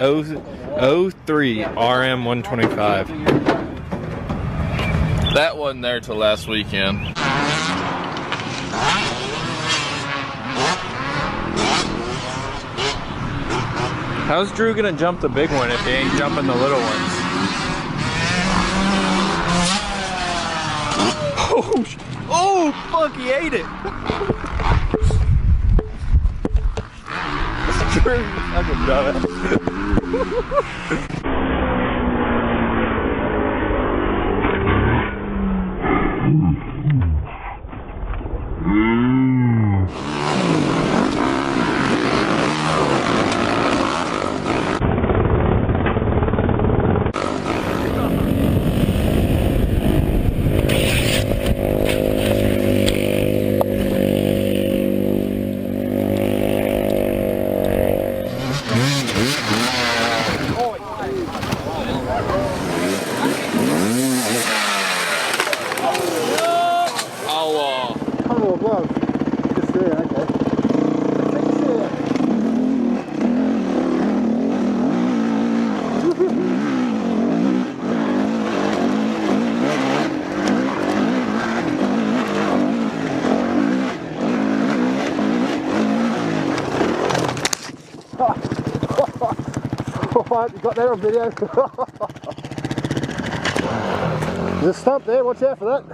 03 RM 125. That wasn't there till last weekend. How's Drew gonna jump the big one if he ain't jumping the little ones? Oh, fuck, he ate it. Drew, fucking dumbass. You got there on video. There's a stump there, watch out for that.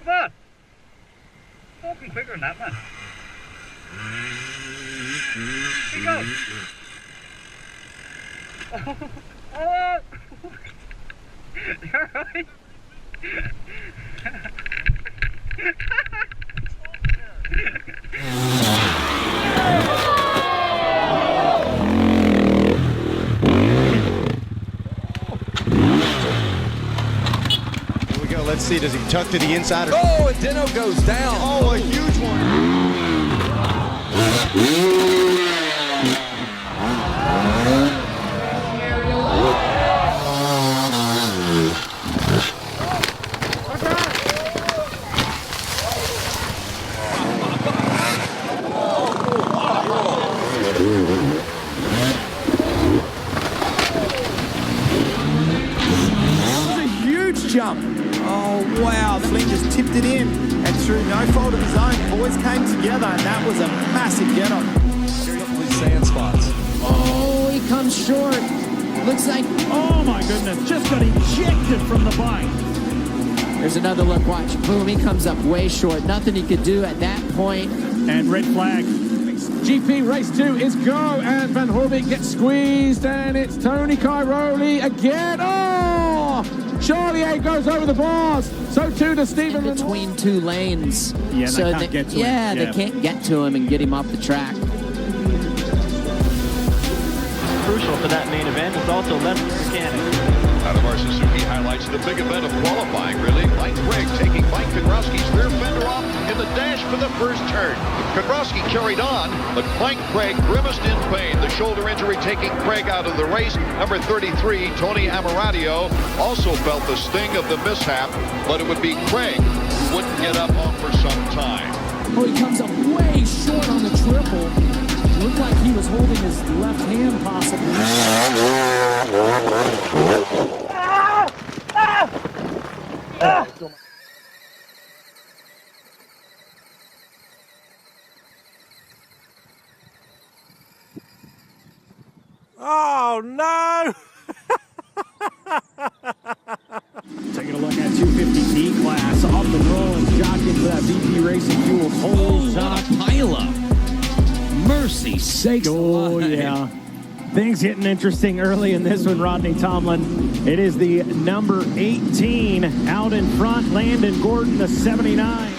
Come on! Walking quicker than that, man. Here you go. Oh! You're right. Here we go. Let's see. Does he tuck to the inside? Oh, and Dino goes down. Oh, a huge one. Jump. Oh wow, Flynn just tipped it in and through no fault of his own, boys came together and that was a massive get up. Sand spots. Oh, he comes short. Looks like, Oh my goodness, just got ejected from the bike. there's another look, watch. Boom, he comes up way short. Nothing he could do at that point. And red flag. GP race 2 is go, and Van Horbeek gets squeezed, and it's Tony Cairoli again. Oh! Charlier goes over the bars. So too does Stephen. In between two lanes. Yeah, so they can't get to him. Yeah, they can't get to him and get him off the track. Crucial for that main event is also left mechanic. Out of our Suzuki highlights the big event of qualifying, really. Mike Craig taking Mike Kudrowski's rear fender off in the dash for the first turn. Kudrowski carried on, but Mike Craig grimaced in pain. The shoulder injury taking Craig out of the race. Number 33, Tony Amaradio, also felt the sting of the mishap, but it would be Craig who wouldn't get up on for some time. Oh, he comes up way short on the triple. Looked like he was holding his left hand possibly. Oh no! Taking a look at 250D class off the road, jockeying for that VP Racing Fuel. Holy what a pileup. Mercy sakes. Oh, yeah. Things getting interesting early in this one, Rodney Tomlin. It is the number 18 out in front, Landon Gordon, the 79.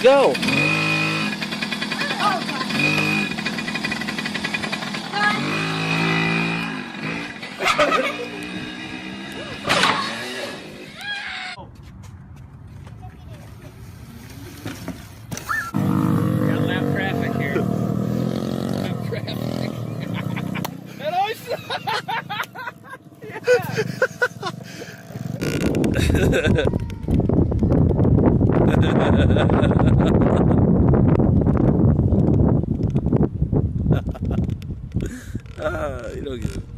go. You don't get it.